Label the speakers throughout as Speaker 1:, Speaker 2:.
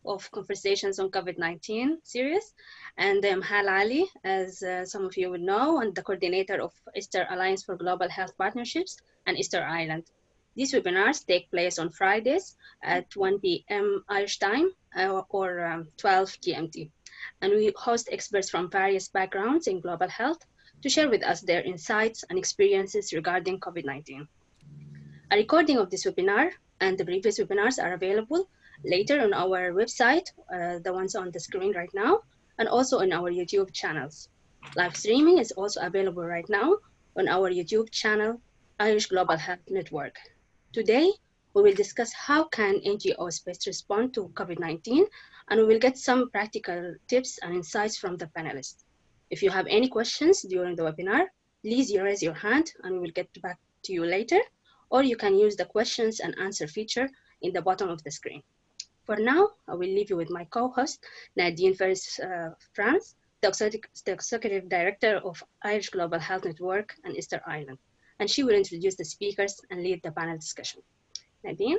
Speaker 1: of Conversations on COVID-19 series. And I'm Hal Ali, as some of you would know, and the coordinator of Easter Alliance for Global Health Partnerships and Easter Island. These webinars take place on Fridays at 1 p.m. Irish time or 12 GMT. And we host experts from various backgrounds in global health to share with us their insights and experiences regarding COVID-19. A recording of this webinar and the previous webinars are available later on our website, the ones on the screen right now, and also on our YouTube channels. Live streaming is also available right now on our YouTube channel, Irish Global Health Network. Today, we will discuss how can NGOs best respond to COVID-19, and we will get some practical tips and insights from the panelists. If you have any questions during the webinar, please raise your hand and we will get back to you later, or you can use the questions and answer feature in the bottom of the screen. For now, I will leave you with my co-host, Nadine Ferris-France, the Executive Director of Irish Global Health Network and Easter Island, and she will introduce the speakers and lead the panel discussion. Nadine?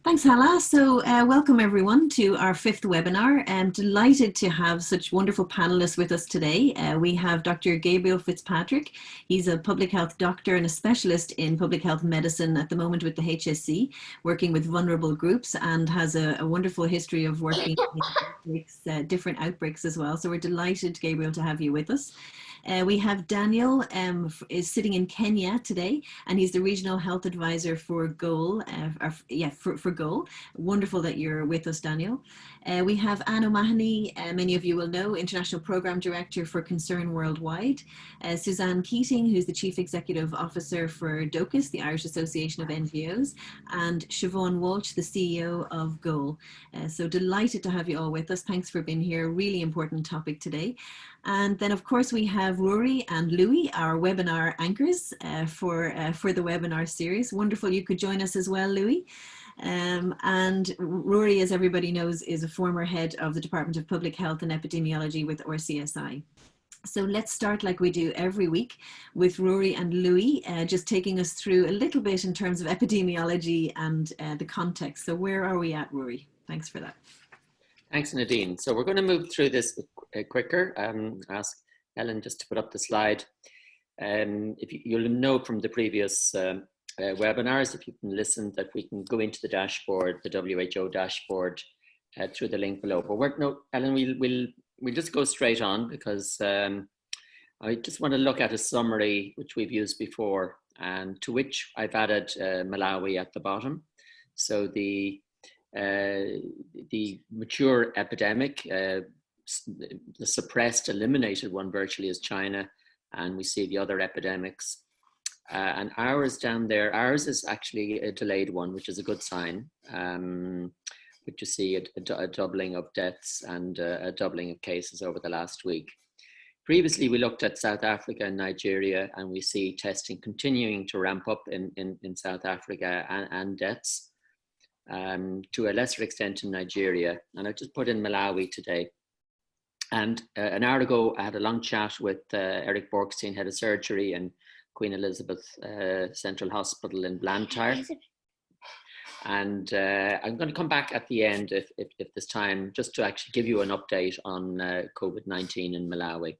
Speaker 2: Thanks, Hala. So welcome everyone to our fifth webinar. I'm delighted to have such wonderful panelists with us today. We have Dr. Gabriel Fitzpatrick. He's a public health doctor and a specialist in public health medicine at the moment with the HSC, working with vulnerable groups, and has a wonderful history of working with different outbreaks as well. So we're delighted, Gabriel, to have you with us. We have Daniel is sitting in Kenya today, and he's the Regional Health Advisor for GOAL. For GOAL. Wonderful that you're with us, Daniel. We have Anne O'Mahony, many of you will know, International Program Director for Concern Worldwide. Suzanne Keating, who's the Chief Executive Officer for DOCUS, the Irish Association of NGOs, and Siobhan Walsh, the CEO of GOAL. So delighted to have you all with us. Thanks for being here. Really important topic today. And then, of course, we have Rory and Louis, our webinar anchors for the webinar series. Wonderful you could join us as well, Louis. And Rory, as everybody knows, is a former head of the Department of Public Health and Epidemiology with RCSI. So let's start like we do every week with Rory and Louis, just taking us through a little bit in terms of epidemiology and the context. So where are we at, Rory? Thanks for that.
Speaker 3: Thanks, Nadine. So we're going to move through this quicker. Ask Ellen just to put up the slide. You'll know from the previous webinars, if you can listen, that we can go into the dashboard, the WHO dashboard, through the link below. But Ellen, we'll just go straight on, because I just want to look at a summary which we've used before, and to which I've added Malawi at the bottom. So the mature epidemic, the suppressed, eliminated one virtually is China, and we see the other epidemics. And ours down there, ours is actually a delayed one, which is a good sign. But you see a doubling of deaths and a doubling of cases over the last week. Previously, we looked at South Africa and Nigeria, and we see testing continuing to ramp up in South Africa and deaths. To a lesser extent in Nigeria, and I just put in Malawi today. And an hour ago, I had a long chat with Eric Borkstein, head of surgery in Queen Elizabeth Central Hospital in Blantyre. And I'm going to come back at the end, if there's time, just to actually give you an update on COVID-19 in Malawi.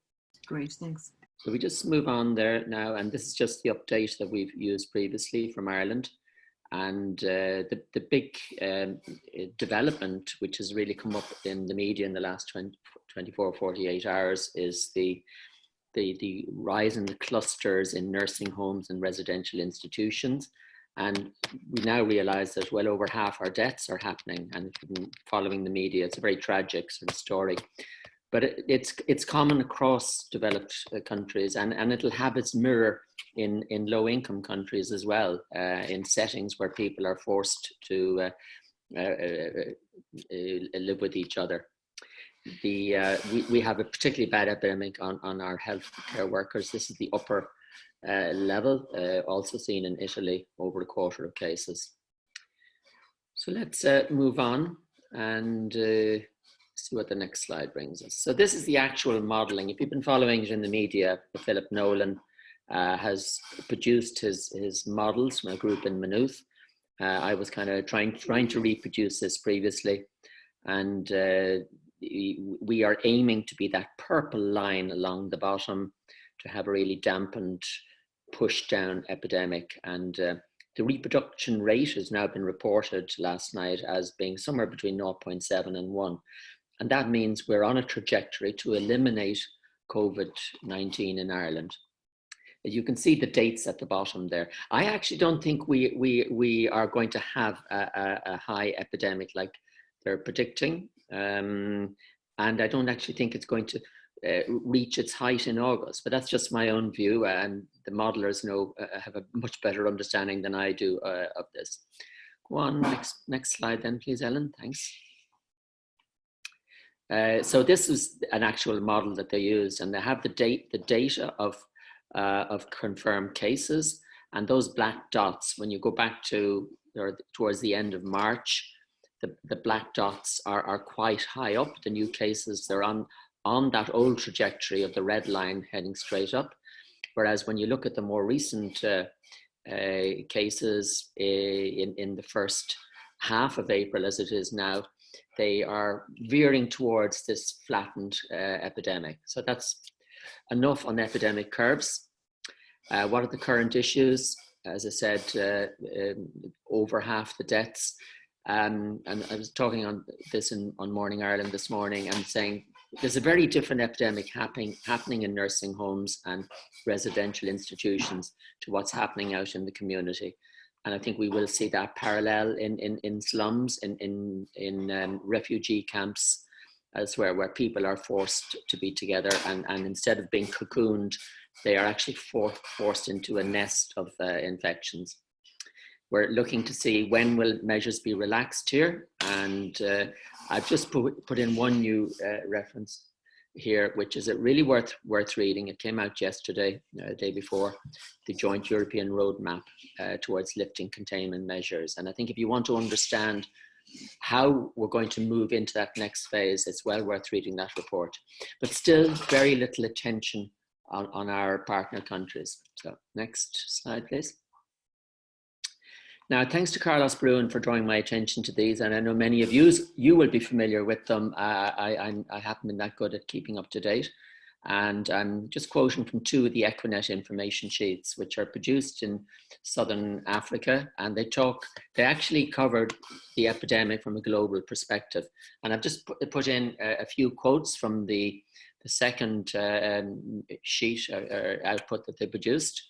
Speaker 2: Great, thanks.
Speaker 3: So we just move on there now, and this is just the update that we've used previously from Ireland. And the big development, which has really come up in the media in the last 24, 48 hours, is the rise in the clusters in nursing homes and residential institutions. And we now realize that well over half our deaths are happening. And if you've been following the media, it's a very tragic sort of story. But it's common across developed countries, and it'll have its mirror in low-income countries as well, in settings where people are forced to live with each other. We have a particularly bad epidemic on our healthcare workers. This is the upper level, also seen in Italy, over a quarter of cases. So let's move on and see what the next slide brings us. So this is the actual modeling. If you've been following it in the media, Philip Nolan has produced his models from a group in Maynooth. I was kind of trying to reproduce this previously. And we are aiming to be that purple line along the bottom to have a really dampened, push down epidemic. And the reproduction rate has now been reported last night as being somewhere between 0.7 and 1. And that means we're on a trajectory to eliminate COVID-19 in Ireland. You can see the dates at the bottom there. I actually don't think we are going to have a high epidemic like they're predicting. And I don't actually think it's going to reach its height in August, but that's just my own view, and the modelers have a much better understanding than I do of this. Go on, next slide then, please, Ellen, thanks. So this is an actual model that they used, and they have the data of confirmed cases, and those black dots, when you go back to or towards the end of March, the black dots are quite high up. The new cases, they're on that old trajectory of the red line heading straight up. Whereas when you look at the more recent cases in the first half of April, as it is now, they are veering towards this flattened epidemic. So that's enough on epidemic curves. What are the current issues? As I said, over half the deaths. And I was talking on this on Morning Ireland this morning and saying there's a very different epidemic happening in nursing homes and residential institutions to what's happening out in the community. And I think we will see that parallel in slums, in refugee camps, elsewhere, where people are forced to be together, and instead of being cocooned, they are actually forced into a nest of infections. We're looking to see when will measures be relaxed here, and I've just put in one new reference here, which is really worth reading. It came out yesterday, the day before, the Joint European Roadmap towards lifting containment measures. And I think if you want to understand how we're going to move into that next phase, it's well worth reading that report. But still very little attention on our partner countries. So next slide, please. Now, thanks to Carlos Bruin for drawing my attention to these, and I know many of you will be familiar with them. I haven't been that good at keeping up to date, and I'm just quoting from two of the Equinet information sheets, which are produced in Southern Africa, and they actually covered the epidemic from a global perspective. And I've just put in a few quotes from the second sheet or output that they produced,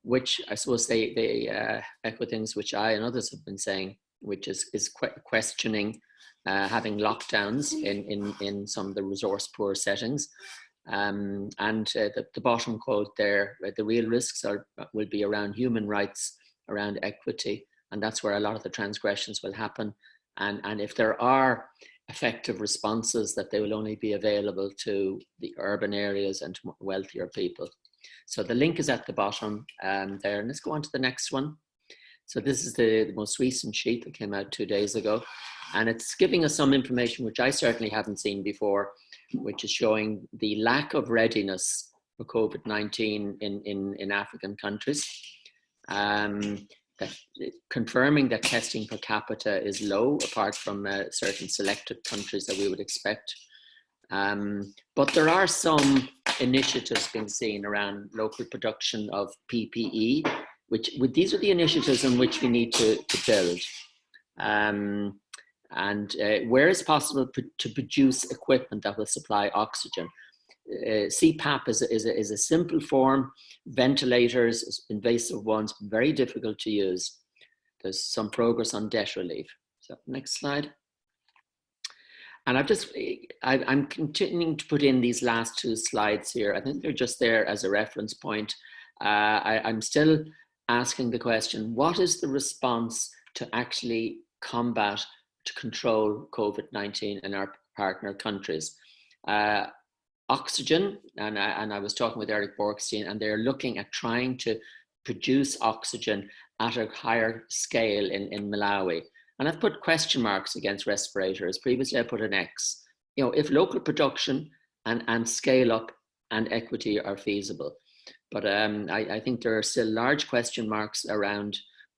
Speaker 3: which I suppose they echo things which I and others have been saying, which is questioning having lockdowns in some of the resource poor settings. And the bottom quote there, the real risks will be around human rights, around equity, and that's where a lot of the transgressions will happen. And if there are effective responses, that they will only be available to the urban areas and to wealthier people. So the link is at the bottom there, and let's go on to the next one. So this is the most recent sheet that came out 2 days ago, and it's giving us some information which I certainly haven't seen before, which is showing the lack of readiness for COVID-19 in African countries, confirming that testing per capita is low, apart from certain selected countries that we would expect. But there are some initiatives being seen around local production of PPE, these are the initiatives on which we need to build. And where it's possible to produce equipment that will supply oxygen. CPAP is a simple form. Ventilators, invasive ones, very difficult to use. There's some progress on debt relief. So next slide. And I'm continuing to put in these last two slides here. I think they're just there as a reference point. I'm still asking the question, what is the response to actually combat, to control COVID-19 in our partner countries? Oxygen, and I was talking with Eric Borkstein, and they're looking at trying to produce oxygen at a higher scale in Malawi. And I've put question marks against respirators. Previously, I put an X. You know, if local production and scale up and equity are feasible. But I think there are still large question marks around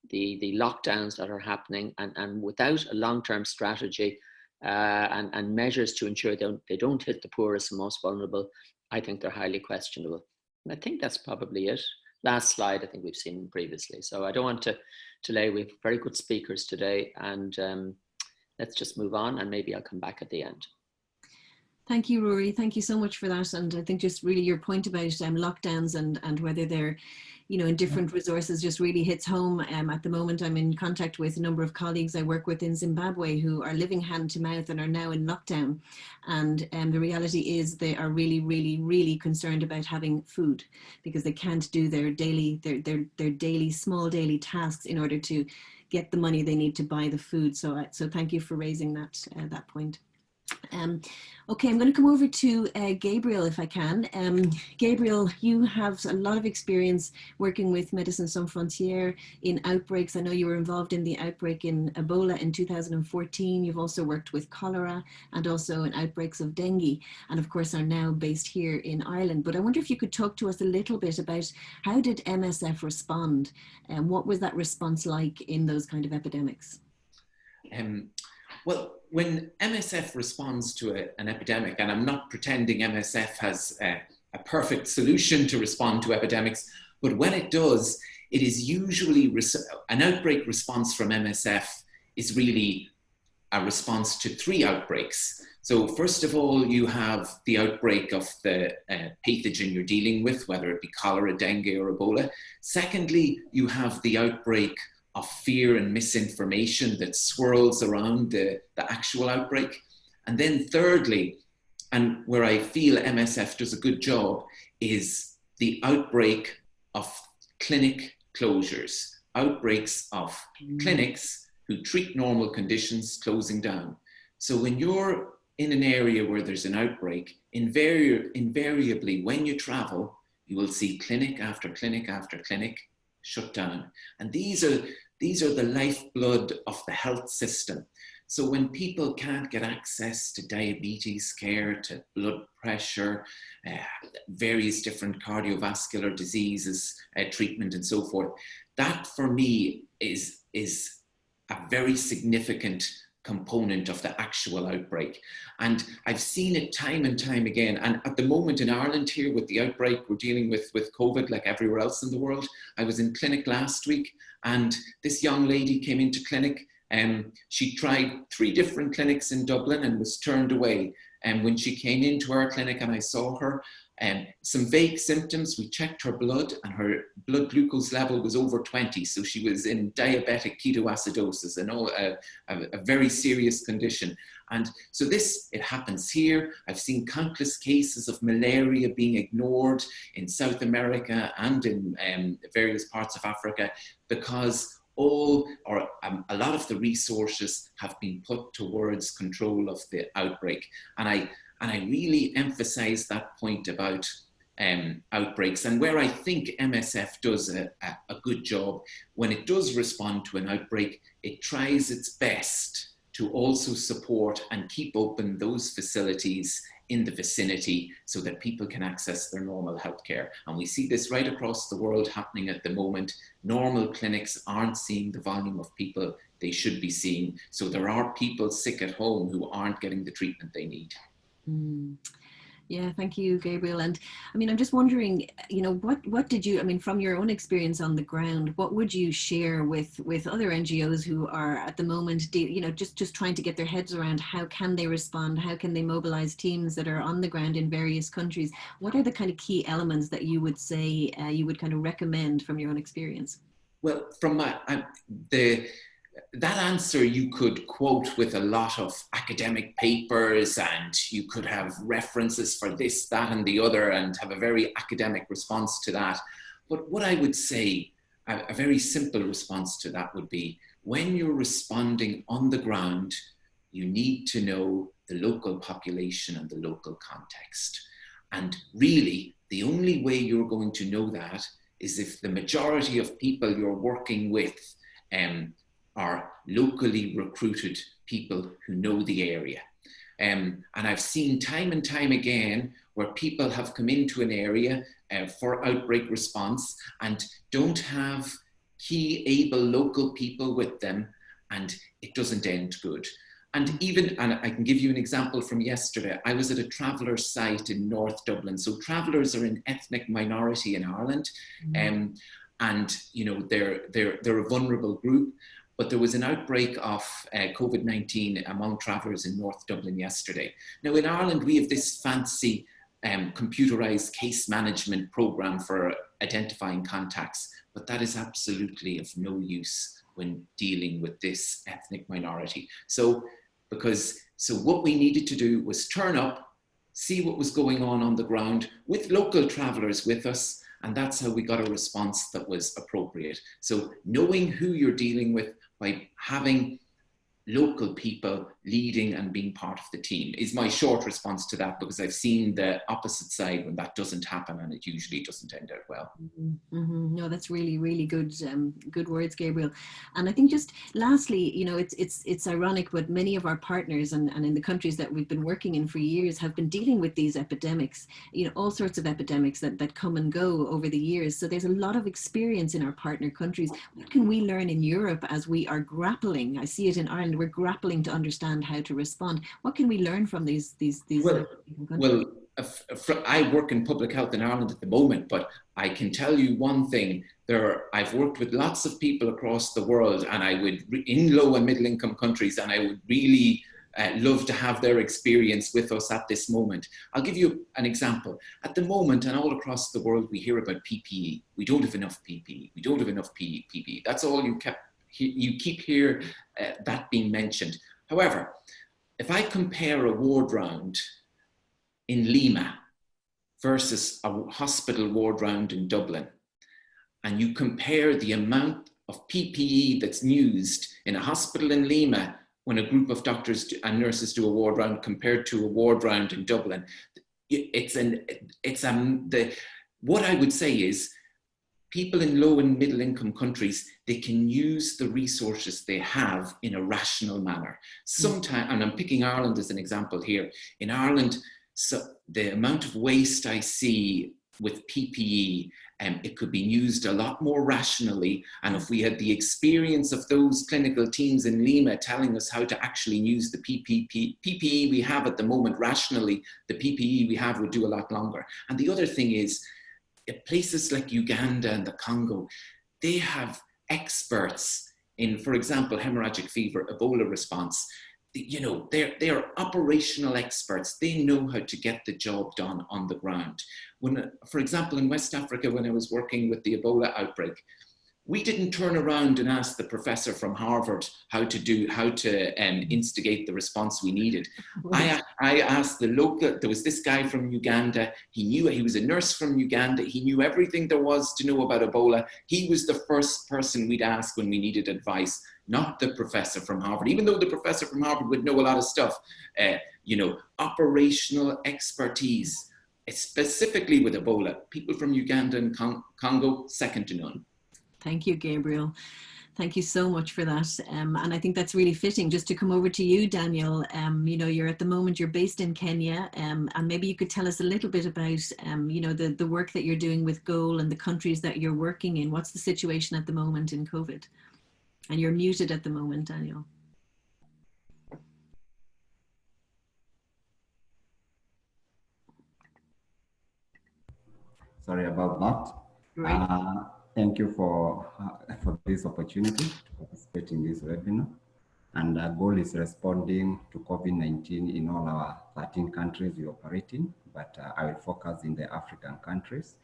Speaker 3: the lockdowns that are happening. And without a long-term strategy, and measures to ensure they don't hit the poorest and most vulnerable, I think they're highly questionable. And I think that's probably it. Last slide, I think we've seen previously. So I don't want to delay. We have very good speakers today, and let's just move on, and maybe I'll come back at the end.
Speaker 2: Thank you, Rory. Thank you so much for that. And I think just really your point about lockdowns and whether they're, you know, in different resources just really hits home. At the moment, I'm in contact with a number of colleagues I work with in Zimbabwe who are living hand to mouth and are now in lockdown. And the reality is they are really, really, really concerned about having food because they can't do their daily, small daily tasks in order to get the money they need to buy the food. So thank you for raising that point. Okay, I'm going to come over to Gabriel if I can. Gabriel, you have a lot of experience working with Médecins Sans Frontières in outbreaks. I know you were involved in the outbreak in Ebola in 2014. You've also worked with cholera and also in outbreaks of dengue, and of course are now based here in Ireland. But I wonder if you could talk to us a little bit about how did MSF respond and what was that response like in those kind of epidemics?
Speaker 4: Well, when MSF responds to an epidemic, and I'm not pretending MSF has a perfect solution to respond to epidemics, but when it does, it is usually an outbreak response from MSF is really a response to 3 outbreaks. So first of all, you have the outbreak of the pathogen you're dealing with, whether it be cholera, dengue, or Ebola. Secondly, you have the outbreak of fear and misinformation that swirls around the actual outbreak. And then thirdly, and where I feel MSF does a good job, is the outbreak of clinic closures, outbreaks of clinics who treat normal conditions closing down. So when you're in an area where there's an outbreak, invariably when you travel, you will see clinic after clinic after clinic shut down. And these are the lifeblood of the health system. So when people can't get access to diabetes care, to blood pressure, various different cardiovascular diseases, treatment and so forth, that for me is a very significant component of the actual outbreak. And I've seen it time and time again. And at the moment in Ireland here with the outbreak, we're dealing with COVID like everywhere else in the world. I was in clinic last week and this young lady came into clinic and she tried 3 different clinics in Dublin and was turned away. And when she came into our clinic and I saw her, some vague symptoms, we checked her blood and her blood glucose level was over 20. So she was in diabetic ketoacidosis and a very serious condition. And so it happens here. I've seen countless cases of malaria being ignored in South America and in various parts of Africa because a lot of the resources have been put towards control of the outbreak. And I really emphasize that point about outbreaks, and where I think MSF does a good job, when it does respond to an outbreak, it tries its best to also support and keep open those facilities in the vicinity so that people can access their normal healthcare. And we see this right across the world happening at the moment. Normal clinics aren't seeing the volume of people they should be seeing. So there are people sick at home who aren't getting the treatment they need.
Speaker 2: Yeah, thank you, Gabriel. And I mean, I'm just wondering, you know, what did you, I mean, from your own experience on the ground, what would you share with other NGOs who are at the moment, you know, just trying to get their heads around how can they respond? How can they mobilize teams that are on the ground in various countries? What are the kind of key elements that you would say you would kind of recommend from your own experience?
Speaker 4: Well, from that answer you could quote with a lot of academic papers and you could have references for this, that and the other and have a very academic response to that. But what I would say, a very simple response to that would be, when you're responding on the ground, you need to know the local population and the local context. And really, the only way you're going to know that is if the majority of people you're working with are locally recruited people who know the area. And I've seen time and time again where people have come into an area for outbreak response and don't have key able local people with them, and it doesn't end good. And I can give you an example from yesterday. I was at a traveller site in North Dublin. So travellers are an ethnic minority in Ireland, and you know they're a vulnerable group. But there was an outbreak of COVID-19 among travellers in North Dublin yesterday. Now in Ireland, we have this fancy computerized case management program for identifying contacts, but that is absolutely of no use when dealing with this ethnic minority. So what we needed to do was turn up, see what was going on the ground with local travellers with us, and that's how we got a response that was appropriate. So knowing who you're dealing with by having local people leading and being part of the team is my short response to that, because I've seen the opposite side when that doesn't happen, and it usually doesn't end out well.
Speaker 2: No, that's really, really good, good words, Gabriel. And I think just lastly, you know, it's ironic, but many of our partners and in the countries that we've been working in for years have been dealing with these epidemics, you know, all sorts of epidemics that come and go over the years. So there's a lot of experience in our partner countries. What can we learn in Europe as we are grappling? I see it in Ireland. We're grappling to understand how to respond. What can we learn from these countries?
Speaker 4: I work in public health in Ireland at the moment, but I can tell you one thing. I've worked with lots of people across the world, and I would, in low and middle income countries, and I would really love to have their experience with us at this moment. I'll give you an example. At the moment, and all across the world, we hear about PPE. We don't have enough PPE. We don't have enough PPE. That's all you keep hear that being mentioned. However, if I compare a ward round in Lima versus a hospital ward round in Dublin, and you compare the amount of PPE that's used in a hospital in Lima when a group of doctors and nurses do a ward round compared to a ward round in Dublin, what I would say is, people in low and middle income countries, they can use the resources they have in a rational manner. Sometimes, and I'm picking Ireland as an example here. In Ireland, so the amount of waste I see with PPE, it could be used a lot more rationally. And if we had the experience of those clinical teams in Lima telling us how to actually use the PPE we have at the moment rationally, the PPE we have would do a lot longer. And the other thing is, places like Uganda and the Congo, they have experts in, for example, hemorrhagic fever, Ebola response. You know, they're operational experts. They know how to get the job done on the ground. When, for example, in West Africa, when I was working with the Ebola outbreak, we didn't turn around and ask the professor from Harvard how to instigate the response we needed. I asked the local, there was this guy from Uganda. He was a nurse from Uganda. He knew everything there was to know about Ebola. He was the first person we'd ask when we needed advice, not the professor from Harvard, even though the professor from Harvard would know a lot of stuff. You know, operational expertise, specifically with Ebola. People from Uganda and Congo, second to none.
Speaker 2: Thank you, Gabriel. Thank you so much for that. And I think that's really fitting. Just to come over to you, Daniel, you know, you're at the moment, you're based in Kenya, and maybe you could tell us a little bit about, you know, the work that you're doing with GOAL and the countries that you're working in. What's the situation at the moment in COVID? And you're muted at the moment, Daniel.
Speaker 5: Sorry about that.
Speaker 2: Right.
Speaker 5: Thank you for this opportunity to participate in this webinar. And our goal is responding to COVID-19 in all our 13 countries we operate in, but I will focus in the African countries.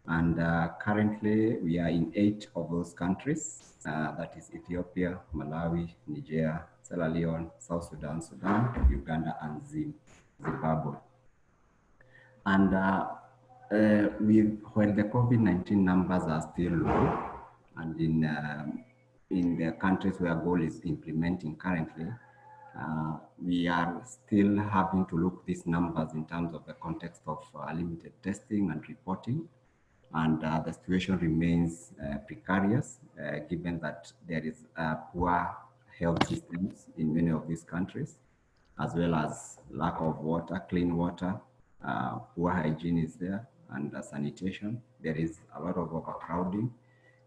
Speaker 5: And currently we are in 8 of those countries, that is Ethiopia, Malawi, Niger, Sierra Leone, South Sudan, Uganda, and Zimbabwe. And when the COVID-19 numbers are still low, and in the countries where GOAL is implementing currently, we are still having to look these numbers in terms of the context of limited testing and reporting. And the situation remains precarious, given that there is poor health systems in many of these countries, as well as lack of water, clean water, poor hygiene is there, and sanitation. There is a lot of overcrowding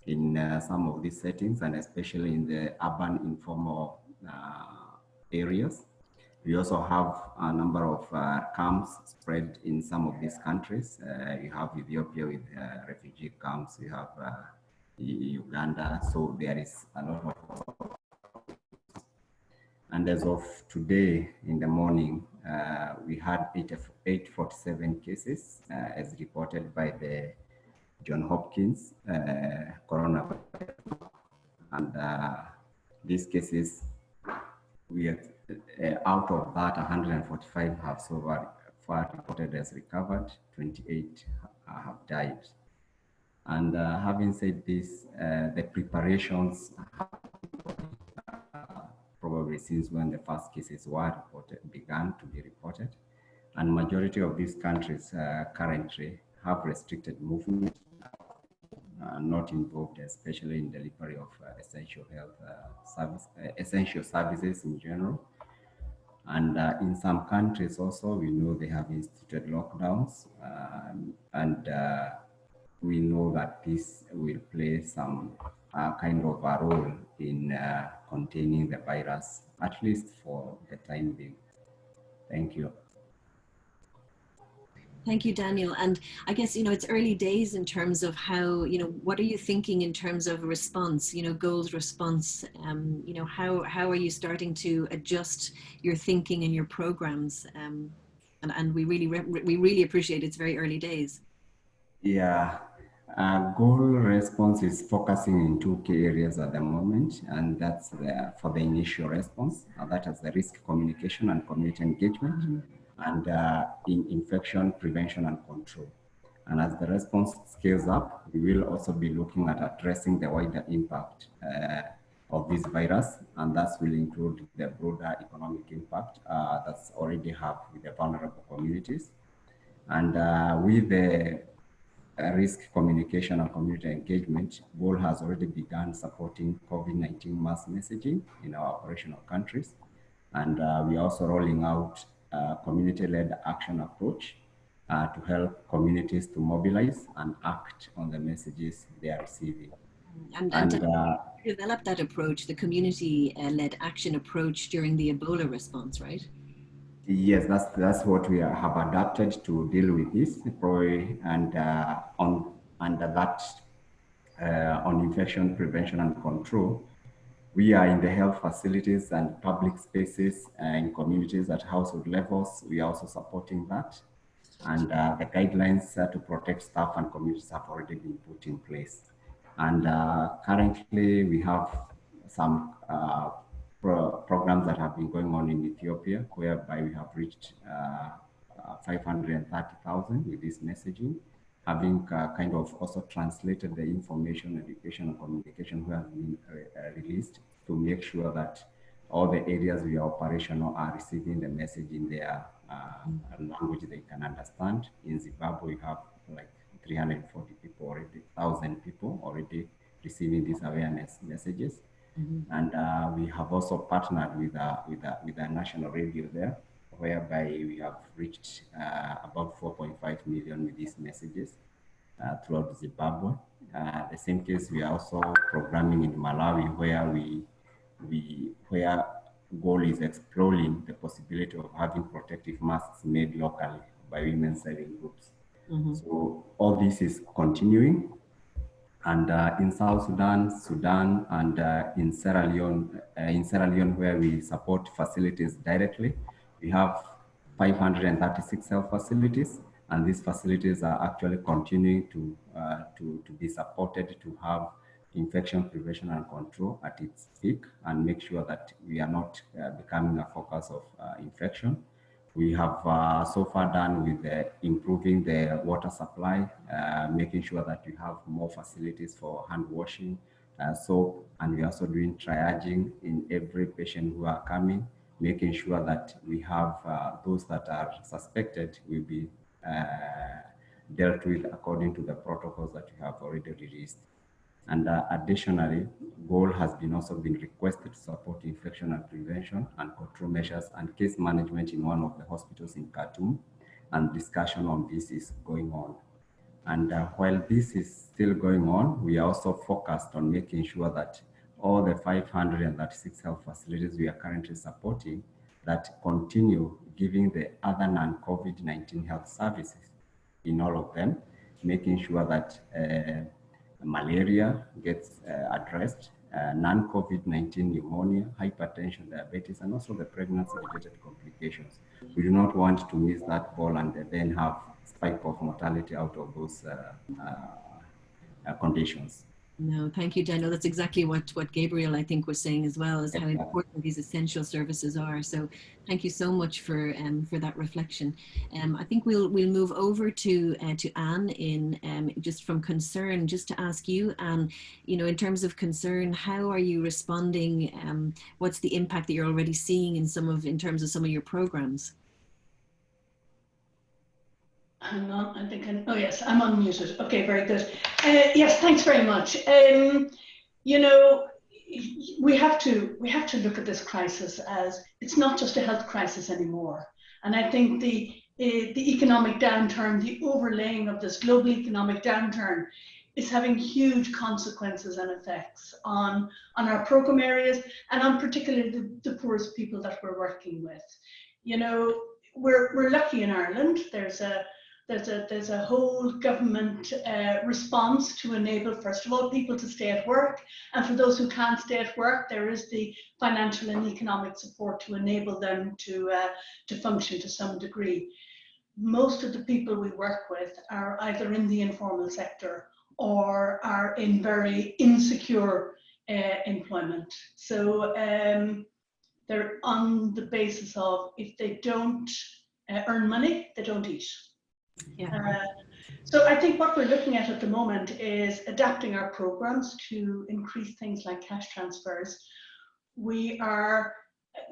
Speaker 5: in some of these settings, and especially in the urban informal areas. We also have a number of camps spread in some of these countries. You have Ethiopia with refugee camps, you have Uganda, so there is a lot of. And as of today in the morning, we had 847 cases as reported by the Johns Hopkins coronavirus. And these cases, we are, out of that, 145 have so far reported as recovered, 28 have died. And having said this, the preparations probably since when the first cases were reported, began to be reported. And majority of these countries currently have restricted movement, not involved, especially in delivery of essential health essential services in general. And in some countries also, we know they have instituted lockdowns, and we know that this will play some kind of a role in containing the virus, at least for the time being. Thank you.
Speaker 2: Thank you, Daniel. And I guess, it's early days in terms of how, what are you thinking in terms of response, goals response? How are you starting to adjust your thinking and your programs? And we really appreciate it's very early days.
Speaker 5: Yeah. Goal response is focusing in two key areas at the moment, and that's for the initial response. That is the risk communication and community engagement, and in infection prevention and control. And as the response scales up, we will also be looking at addressing the wider impact of this virus, and that will include the broader economic impact that's already have with the vulnerable communities. And with the risk communication and community engagement, GOAL has already begun supporting COVID-19 mass messaging in our operational countries. And we are also rolling out a community-led action approach to help communities to mobilize and act on the messages they are receiving.
Speaker 2: And develop that approach, the community-led action approach during the Ebola response, right?
Speaker 5: Yes, that's what we have adapted to deal with this, probably, and on infection prevention and control. We are in the health facilities and public spaces in communities at household levels. We are also supporting that, and the guidelines to protect staff and communities have already been put in place. And currently, we have some programs that have been going on in Ethiopia, whereby we have reached 530,000 with this messaging, having kind of also translated the information, education, and communication who have been released to make sure that all the areas we are operational are receiving the message in their language they can understand. In Zimbabwe, we have like 340 people already, 1,000 people already receiving these awareness messages. And we have also partnered with a national radio there, whereby we have reached about 4.5 million with these messages throughout Zimbabwe. The same case, we are also programming in Malawi, where GOAL is exploring the possibility of having protective masks made locally by women selling groups. So all this is continuing. And in South Sudan, and in Sierra Leone, where we support facilities directly, we have 536 health facilities, and these facilities are actually continuing to be supported to have infection prevention and control at its peak, and make sure that we are not becoming a focus of infection. We have so far done with improving the water supply, making sure that we have more facilities for hand washing, soap, and we're also doing triaging in every patient who are coming, making sure that we have those that are suspected will be dealt with according to the protocols that we have already released. And additionally, GOAL has also been requested to support infection and prevention and control measures and case management in one of the hospitals in Khartoum, and discussion on this is going on. And while this is still going on, we are also focused on making sure that all the 536 health facilities we are currently supporting that continue giving the other non-COVID-19 health services in all of them, making sure that malaria gets addressed, non-COVID-19 pneumonia, hypertension, diabetes, and also the pregnancy-related complications. We do not want to miss that ball and then have spike of mortality out of those conditions.
Speaker 2: No, thank you, Jen. No, that's exactly what Gabriel, I think, was saying as well, is how important these essential services are. So thank you so much for that reflection. I think we'll move over to Anne in just from concern, just to ask you, Anne, you know, in terms of concern, how are you responding? What's the impact that you're already seeing in terms of some of your programs?
Speaker 6: Hang on, I think oh yes, I'm unmuted. Okay, very good. Yes, thanks very much. You know, we have to look at this crisis as it's not just a health crisis anymore. And I think the economic downturn, the overlaying of this global economic downturn, is having huge consequences and effects on our program areas and on particularly the poorest people that we're working with. You know, we're lucky in Ireland. There's a whole government response to enable, first of all, people to stay at work. And for those who can't stay at work, there is the financial and economic support to enable them to function to some degree. Most of the people we work with are either in the informal sector or are in very insecure employment. So they're on the basis of if they don't earn money, they don't eat. Yeah. So I think what we're looking at the moment is adapting our programs to increase things like cash transfers. We are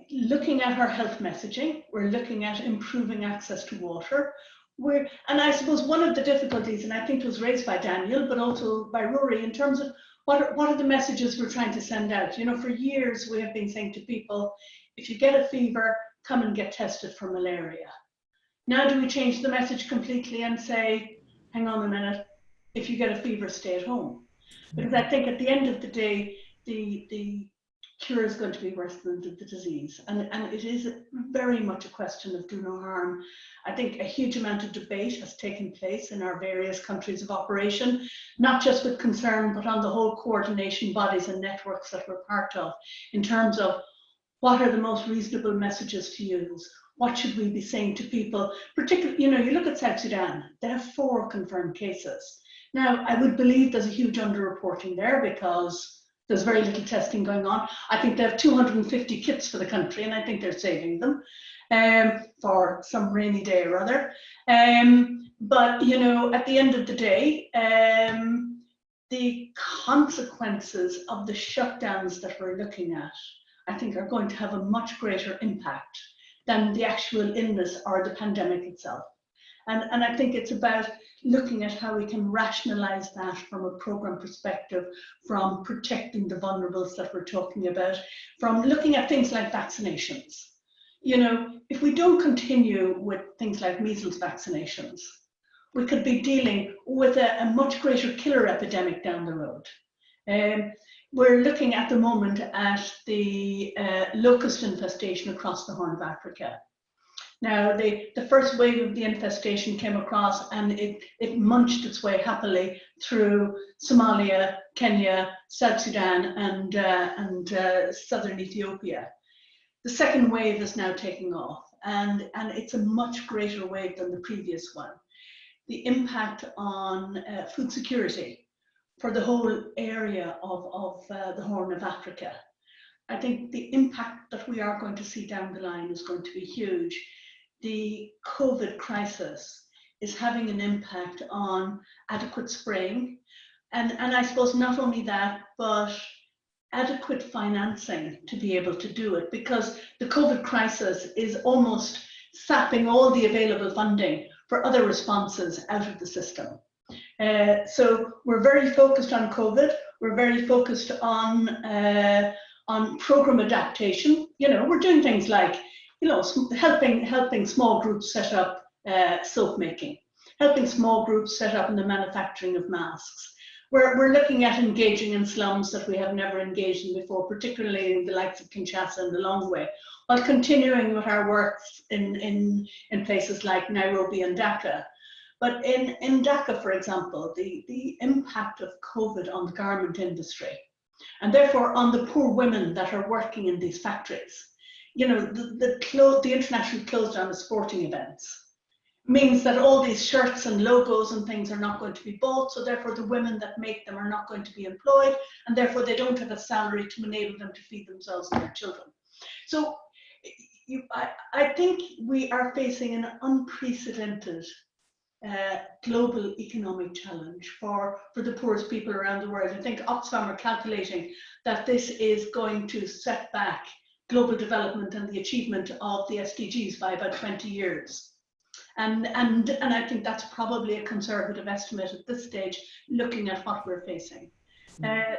Speaker 6: looking at our health messaging. We're looking at improving access to water. And I suppose one of the difficulties, and I think it was raised by Daniel, but also by Rory, in terms of what are the messages we're trying to send out. You know, for years we have been saying to people, if you get a fever, come and get tested for malaria. Now do we change the message completely and say, hang on a minute, if you get a fever, stay at home? Because I think at the end of the day, the cure is going to be worse than the disease. And it is very much a question of do no harm. I think a huge amount of debate has taken place in our various countries of operation, not just with concern, but on the whole coordination bodies and networks that we're part of, in terms of what are the most reasonable messages to use? What should we be saying to people? Particularly, you know, you look at South Sudan, they have 4 confirmed cases. Now, I would believe there's a huge underreporting there because there's very little testing going on. I think they have 250 kits for the country, and I think they're saving them for some rainy day or other. But, you know, at the end of the day, the consequences of the shutdowns that we're looking at, I think, are going to have a much greater impact than the actual illness or the pandemic itself. And I think it's about looking at how we can rationalize that from a program perspective, from protecting the vulnerables that we're talking about, from looking at things like vaccinations. You know, if we don't continue with things like measles vaccinations, we could be dealing with a much greater killer epidemic down the road. We're looking at the moment at the locust infestation across the Horn of Africa. Now, the first wave of the infestation came across and it munched its way happily through Somalia, Kenya, South Sudan, and southern Ethiopia. The second wave is now taking off, and it's a much greater wave than the previous one. The impact on food security for the whole area of the Horn of Africa. I think the impact that we are going to see down the line is going to be huge. The COVID crisis is having an impact on adequate spraying. And I suppose not only that, but adequate financing to be able to do it, because the COVID crisis is almost sapping all the available funding for other responses out of the system. So we're very focused on COVID. We're very focused on program adaptation. You know, we're doing things like, you know, helping small groups set up soap making, helping small groups set up in the manufacturing of masks. we're looking at engaging in slums that we have never engaged in before, particularly in the likes of Kinshasa and the Longway, while continuing with our work in places like Nairobi and Dhaka. But in Dhaka, for example, the impact of COVID on the garment industry, and therefore on the poor women that are working in these factories, you know, the international close down of sporting events means that all these shirts and logos and things are not going to be bought, so therefore the women that make them are not going to be employed, and therefore they don't have a salary to enable them to feed themselves and their children. So I think we are facing an unprecedented global economic challenge for the poorest people around the world. I think Oxfam are calculating that this is going to set back global development and the achievement of the SDGs by about 20 years. And I think that's probably a conservative estimate at this stage, looking at what we're facing.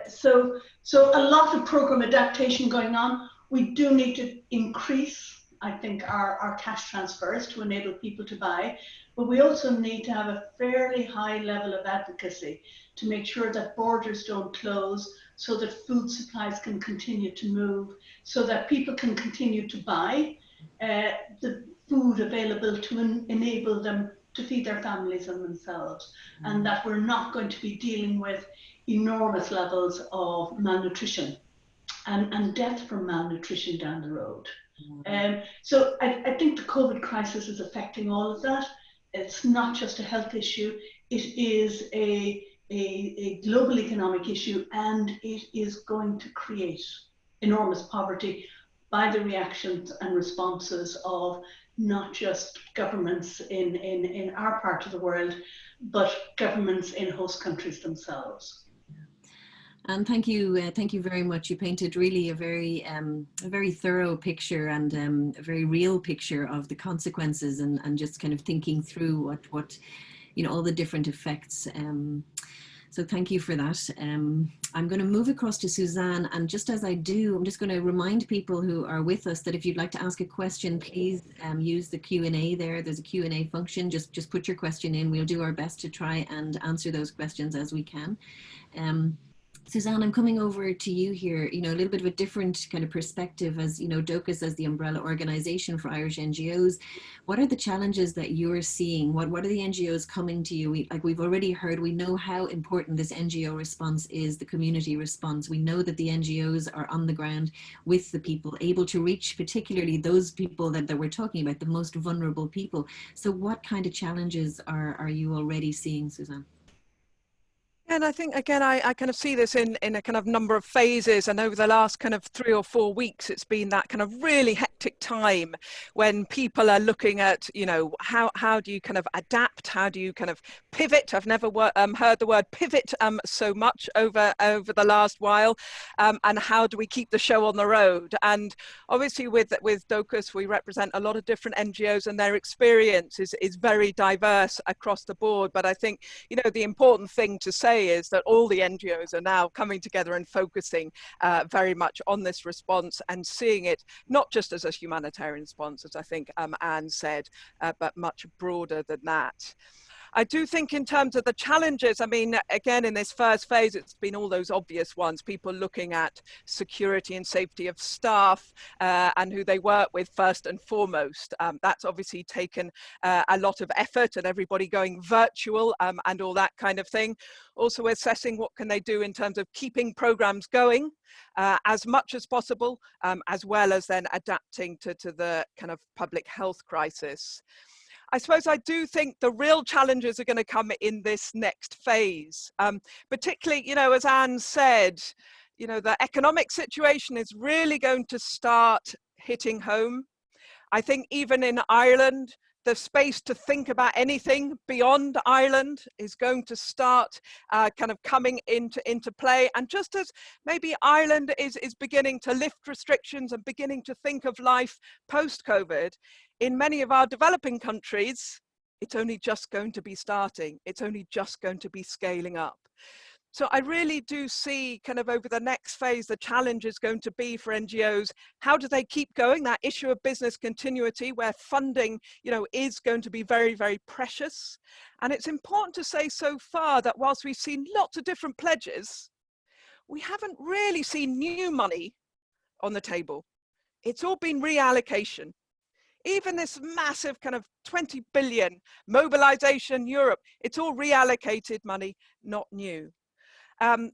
Speaker 6: So a lot of program adaptation going on. We do need to increase, I think, our cash transfers to enable people to buy, but we also need to have a fairly high level of advocacy to make sure that borders don't close, so that food supplies can continue to move, so that people can continue to buy the food available to enable them to feed their families and themselves, and that we're not going to be dealing with enormous levels of malnutrition and death from malnutrition down the road. So I think the COVID crisis is affecting all of that. It's not just a health issue, it is a global economic issue, and it is going to create enormous poverty by the reactions and responses of not just governments in our part of the world, but governments in host countries themselves.
Speaker 2: And thank you very much. You painted really a very thorough picture and a very real picture of the consequences, and just kind of thinking through what you know, all the different effects. So thank you for that. I'm going to move across to Suzanne, and just as I do, I'm just going to remind people who are with us that if you'd like to ask a question, please use the Q&A there. There's a Q&A function. Just put your question in. We'll do our best to try and answer those questions as we can. Suzanne, I'm coming over to you here, you know, a little bit of a different kind of perspective as, you know, DOCUS as the umbrella organization for Irish NGOs. What are the challenges that you're seeing? What are the NGOs coming to you? We've already heard, we know how important this NGO response is, the community response. We know that the NGOs are on the ground with the people, able to reach particularly those people that we're talking about, the most vulnerable people. So what kind of challenges are you already seeing, Suzanne?
Speaker 7: And I think, again, I kind of see this in a kind of number of phases, and over the last kind of 3 or 4 weeks, it's been that kind of really hectic time when people are looking at, you know, how do you kind of adapt? How do you kind of pivot? I've never heard the word pivot so much over the last while, and how do we keep the show on the road? And obviously with DOCUS, we represent a lot of different NGOs, and their experience is very diverse across the board. But I think, you know, the important thing to say is that all the NGOs are now coming together and focusing very much on this response and seeing it not just as a humanitarian response, as I think Anne said, but much broader than that. I do think in terms of the challenges, I mean, again, in this first phase, it's been all those obvious ones, people looking at security and safety of staff and who they work with first and foremost. That's obviously taken a lot of effort, and everybody going virtual and all that kind of thing. Also assessing what can they do in terms of keeping programs going as much as possible, as well as then adapting to the kind of public health crisis. I suppose I do think the real challenges are going to come in this next phase, particularly, you know, as Anne said, you know, the economic situation is really going to start hitting home. I think even in Ireland, the space to think about anything beyond Ireland is going to start kind of coming into play. And just as maybe Ireland is beginning to lift restrictions and beginning to think of life post-COVID, in many of our developing countries, it's only just going to be starting. It's only just going to be scaling up. So I really do see kind of over the next phase, the challenge is going to be for NGOs, how do they keep going? That issue of business continuity where funding, you know, is going to be very, very precious. And it's important to say so far that whilst we've seen lots of different pledges, we haven't really seen new money on the table. It's all been reallocation. Even this massive kind of 20 billion mobilization Europe, it's all reallocated money, not new.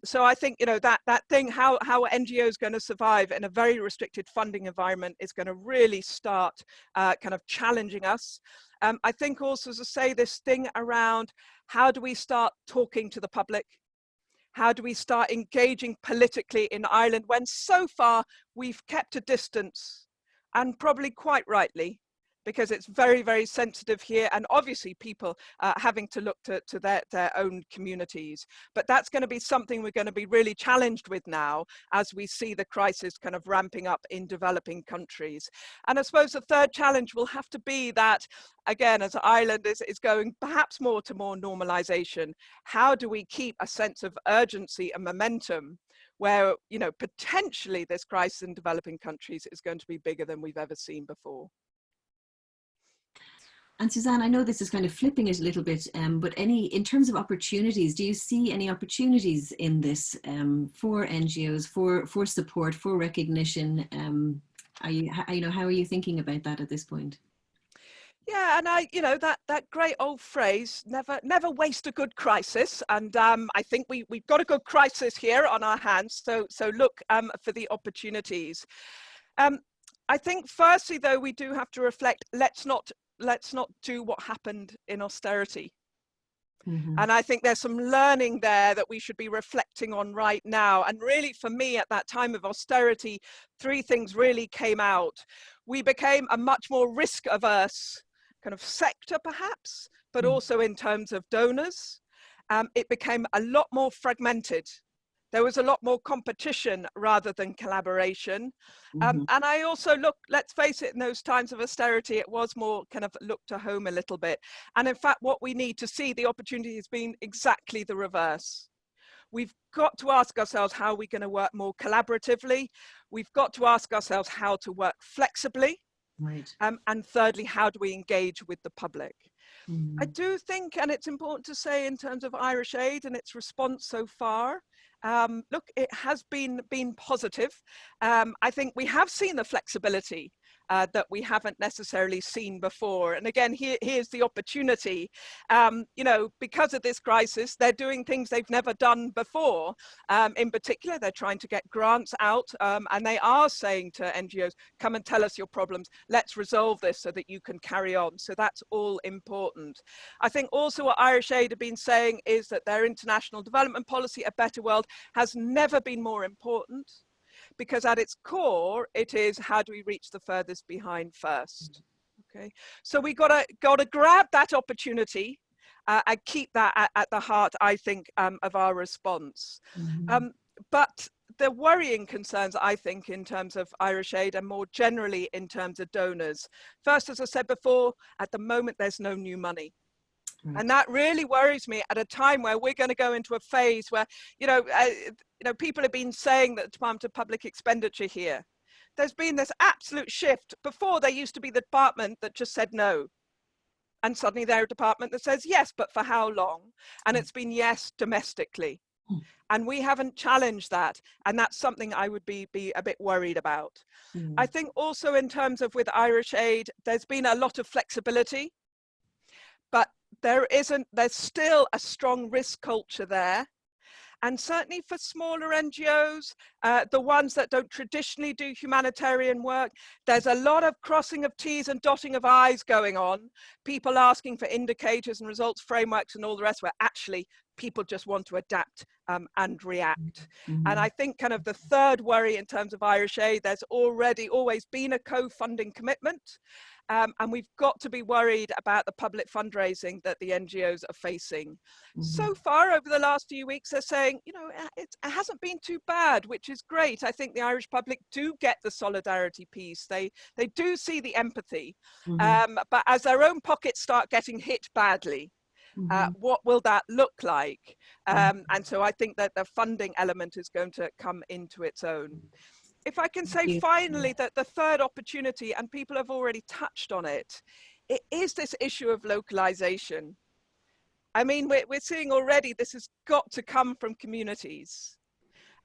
Speaker 7: So I think, you know, that thing, how NGOs going to survive in a very restricted funding environment is going to really start kind of challenging us. I think also to say this thing around how do we start talking to the public? How do we start engaging politically in Ireland when so far we've kept a distance, and probably quite rightly, because it's very, very sensitive here, and obviously people having to look to their own communities. But that's going to be something we're going to be really challenged with now as we see the crisis kind of ramping up in developing countries. And I suppose the third challenge will have to be that, again, as Ireland is going perhaps more to more normalization, how do we keep a sense of urgency and momentum where, you know, potentially this crisis in developing countries is going to be bigger than we've ever seen before.
Speaker 2: And Suzanne, I know this is kind of flipping it a little bit, but in terms of opportunities, do you see any opportunities in this for NGOs, for support, for recognition? How are you thinking about that at this point?
Speaker 7: Yeah, and you know, that great old phrase, never waste a good crisis. And I think we've got a good crisis here on our hands. So look for the opportunities. I think firstly, though, we do have to reflect, let's not do what happened in austerity. Mm-hmm. And I think there's some learning there that we should be reflecting on right now. And really, for me, at that time of austerity, three things really came out. We became a much more risk-averse kind of sector, perhaps, but also in terms of donors. It became a lot more fragmented. There was a lot more competition rather than collaboration. And I also let's face it, in those times of austerity, it was more kind of look to home a little bit. And in fact, what we need to see, the opportunity has been exactly the reverse. We've got to ask ourselves, how are we going to work more collaboratively? We've got to ask ourselves how to work flexibly. Right. And thirdly, how do we engage with the public? I do think, and it's important to say in terms of Irish Aid and its response so far, look, it has been positive. I think we have seen the flexibility that we haven't necessarily seen before. And again, here's the opportunity. You know, because of this crisis, they're doing things they've never done before. In particular, they're trying to get grants out, and they are saying to NGOs, come and tell us your problems. Let's resolve this so that you can carry on. So that's all important. I think also what Irish Aid have been saying is that their international development policy, A Better World, has never been more important. Because at its core, it is how do we reach the furthest behind first? Okay, so we gotta grab that opportunity and keep that at the heart, I think, of our response. But the worrying concerns, I think, in terms of Irish Aid and more generally in terms of donors. First, as I said before, at the moment, there's no new money. Right. And that really worries me at a time where we're going to go into a phase where, you know, people have been saying that the Department of Public Expenditure here, there's been this absolute shift. Before, there used to be the department that just said no. And suddenly they're a department that says yes, but for how long? And it's been yes domestically. And we haven't challenged that. And that's something I would be a bit worried about. I think also in terms of with Irish Aid, there's been a lot of flexibility. But there's still a strong risk culture there. And certainly for smaller NGOs, the ones that don't traditionally do humanitarian work, there's a lot of crossing of T's and dotting of I's going on. People asking for indicators and results frameworks and all the rest, where actually people just want to adapt and react. And I think kind of the third worry in terms of Irish Aid, there's always been a co-funding commitment. And we've got to be worried about the public fundraising that the NGOs are facing. So far over the last few weeks, they're saying, you know, it hasn't been too bad, which is great. I think the Irish public do get the solidarity piece. They do see the empathy. But as their own pockets start getting hit badly, What will that look like? And so I think that the funding element is going to come into its own. If I can say finally that the third opportunity, and people have already touched on it, it is this issue of localization. I mean, we're seeing already this has got to come from communities.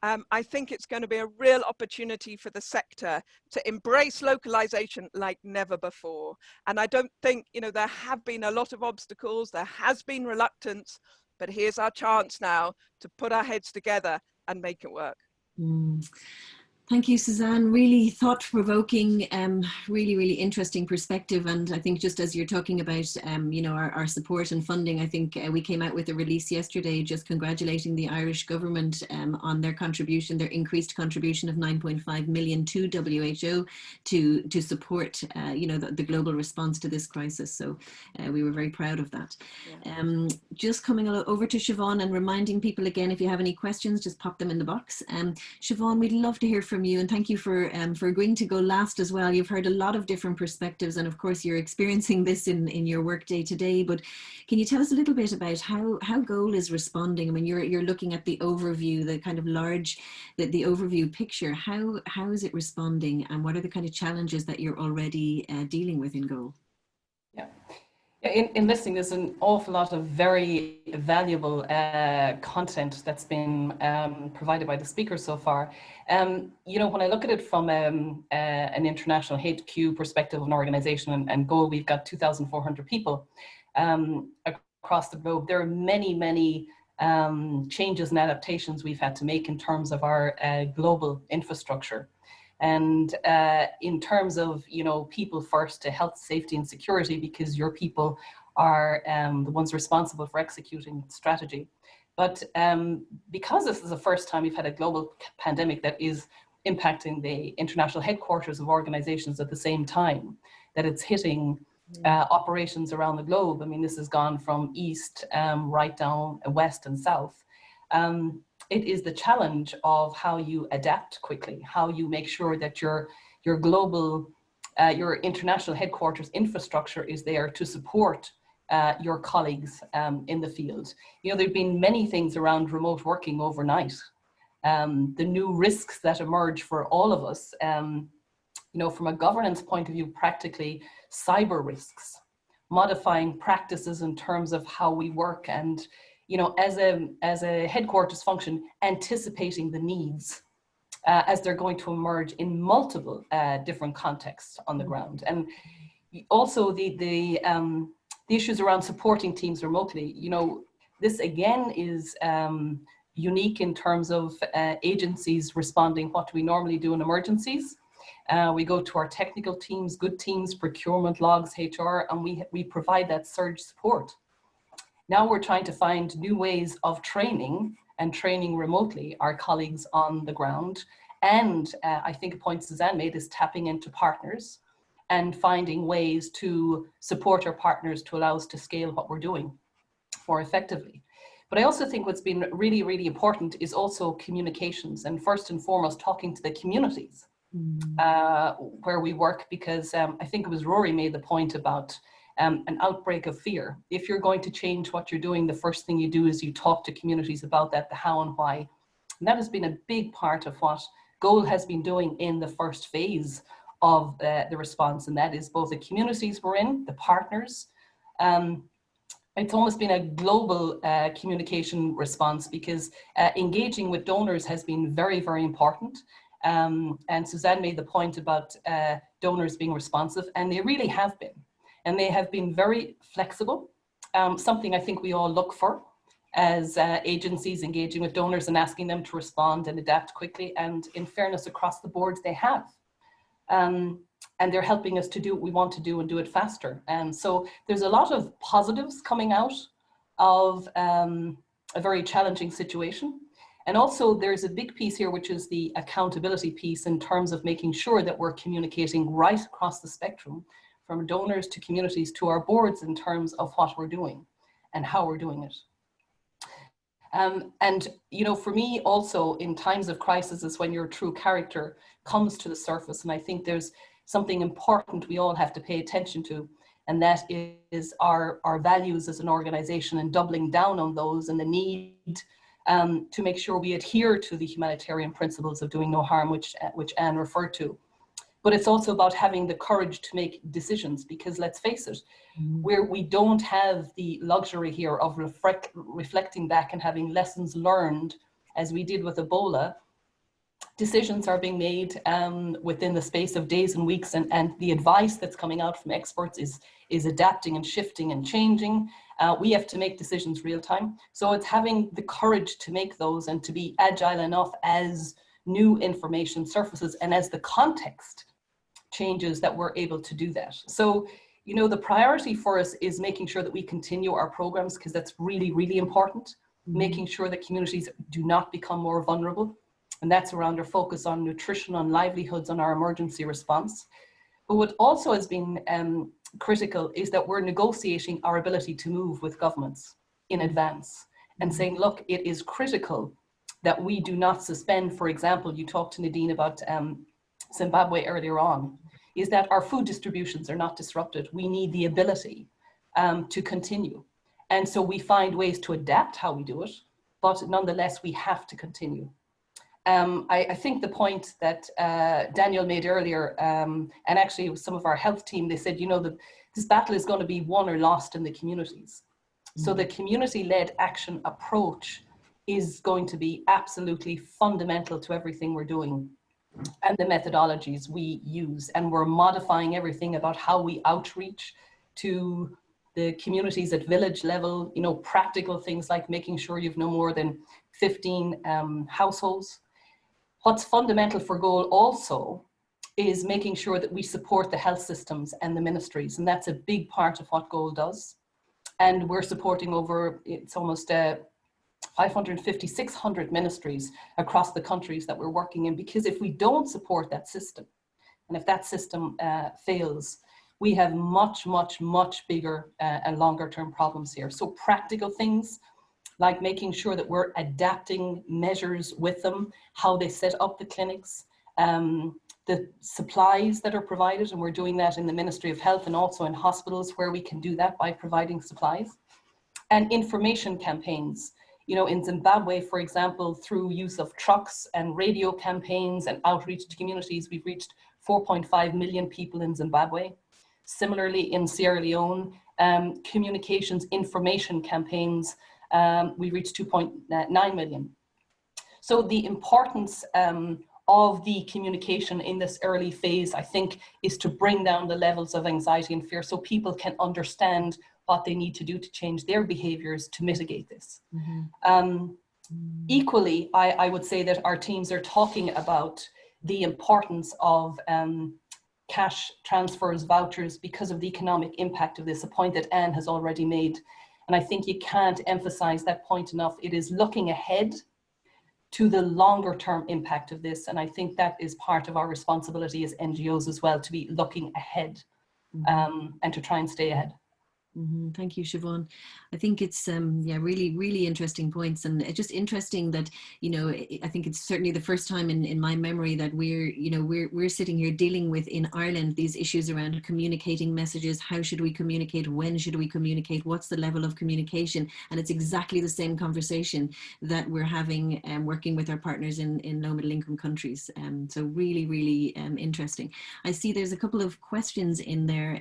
Speaker 7: I think it's going to be a real opportunity for the sector to embrace localization like never before. And I don't think, you know, there have been a lot of obstacles, there has been reluctance, but here's our chance now to put our heads together and make it work.
Speaker 2: Thank you, Suzanne. Really thought-provoking, really interesting perspective. And I think just as you're talking about, you know, our support and funding, I think we came out with a release yesterday just congratulating the Irish government on their contribution, their increased contribution of 9.5 million to WHO to support, you know, the global response to this crisis. So we were very proud of that. Yeah. Just coming over to Siobhan and reminding people again, if you have any questions, just pop them in the box. Siobhan, we'd love to hear from you, and thank you for agreeing to go last as well. You've heard a lot of different perspectives, and of course you're experiencing this in your work day to day, but can you tell us a little bit about how GOAL is responding? I mean, you're looking at the overview, the kind of large, the overview picture. How is it responding, and what are the kind of challenges that you're already dealing with in GOAL?
Speaker 8: Yeah. In listening, there's an awful lot of very valuable content that's been provided by the speakers so far. You know, when I look at it from an international HQ perspective of an organization and GOAL, we've got 2,400 people across the globe. There are many changes and adaptations we've had to make in terms of our global infrastructure. And in terms of, you know, people first to health, safety and security, because your people are the ones responsible for executing strategy. But because this is the first time we've had a global pandemic that is impacting the international headquarters of organizations at the same time, that it's hitting operations around the globe. I mean, this has gone from east right down west and south. It is the challenge of how you adapt quickly, how you make sure that your global, your international headquarters infrastructure is there to support your colleagues in the field. You know, there've been many things around remote working overnight. The new risks that emerge for all of us, you know, from a governance point of view, practically cyber risks, modifying practices in terms of how we work, and you know, as a headquarters function, anticipating the needs as they're going to emerge in multiple different contexts on the ground. And also the issues around supporting teams remotely. You know, this again is unique in terms of agencies responding what we normally do in emergencies. We go to our technical teams, good teams, procurement, logs, HR, and we provide that surge support. Now we're trying to find new ways of training and training remotely our colleagues on the ground. And I think a point Suzanne made is tapping into partners and finding ways to support our partners to allow us to scale what we're doing more effectively. But I also think what's been really important is also communications, and first and foremost, talking to the communities where we work, because I think it was Rory made the point about an outbreak of fear. If you're going to change what you're doing, the first thing you do is you talk to communities about that, the how and why. And that has been a big part of what GOAL has been doing in the first phase of the response, and that is both the communities we're in, the partners. It's almost been a global communication response, because engaging with donors has been very important. And Suzanne made the point about donors being responsive, and they really have been. And they have been very flexible, something I think we all look for as agencies engaging with donors and asking them to respond and adapt quickly. And in fairness, across the board, they have. And they're helping us to do what we want to do and do it faster. And so there's a lot of positives coming out of a very challenging situation. And also there's a big piece here, which is the accountability piece, in terms of making sure that we're communicating right across the spectrum, from donors to communities to our boards, in terms of what we're doing and how we're doing it. And, you know, for me also, in times of crisis is when your true character comes to the surface. And I think there's something important we all have to pay attention to. And that is our values as an organization, and doubling down on those, and the need to make sure we adhere to the humanitarian principles of doing no harm, which Anne referred to. But it's also about having the courage to make decisions, because let's face it, we don't have the luxury here of reflecting back and having lessons learned, as we did with Ebola. Decisions are being made within the space of days and weeks, and the advice that's coming out from experts is adapting and shifting and changing. We have to make decisions real time. So it's having the courage to make those, and to be agile enough as new information surfaces and as the context changes, that we're able to do that. So, you know, the priority for us is making sure that we continue our programs, because that's really, really important. Making sure that communities do not become more vulnerable. And that's around our focus on nutrition, on livelihoods, on our emergency response. But what also has been critical is that we're negotiating our ability to move with governments in advance, and saying, look, it is critical that we do not suspend. For example, you talked to Nadine about Zimbabwe earlier on, is that our food distributions are not disrupted. We need the ability to continue. And so we find ways to adapt how we do it, but nonetheless, we have to continue. I think the point that Daniel made earlier, and actually with some of our health team, they said, you know, this battle is going to be won or lost in the communities. So the community-led action approach is going to be absolutely fundamental to everything we're doing, and the methodologies we use. And we're modifying everything about how we outreach to the communities at village level, you know, practical things like making sure you've no more than 15 households. What's fundamental for GOAL also is making sure that we support the health systems and the ministries. And that's a big part of what GOAL does. And we're supporting over, it's almost 550, 600 ministries across the countries that we're working in. Because if we don't support that system, and if that system fails, we have much, much, much bigger and longer term problems here. So practical things like making sure that we're adapting measures with them, how they set up the clinics, the supplies that are provided, and we're doing that in the Ministry of Health and also in hospitals where we can do that by providing supplies, and information campaigns. You know, in Zimbabwe, for example, through use of trucks and radio campaigns and outreach to communities, we've reached 4.5 million people in Zimbabwe. Similarly, in Sierra Leone, communications information campaigns, we reached 2.9 million. So the importance of the communication in this early phase, I think, is to bring down the levels of anxiety and fear so people can understand what they need to do to change their behaviors to mitigate this. Equally, I would say that our teams are talking about the importance of cash transfers, vouchers, because of the economic impact of this, a point that Anne has already made. And I think you can't emphasize that point enough. It is looking ahead to the longer term impact of this. And I think that is part of our responsibility as NGOs as well, to be looking ahead and to try and stay ahead.
Speaker 2: Thank you, Siobhan. I think it's yeah, really, really interesting points, and it's just interesting that, you know, I think it's certainly the first time in my memory that we're sitting here dealing with in Ireland these issues around communicating messages. How should we communicate? When should we communicate? What's the level of communication? And it's exactly the same conversation that we're having working with our partners in low middle income countries. So really, really interesting. I see there's a couple of questions in there.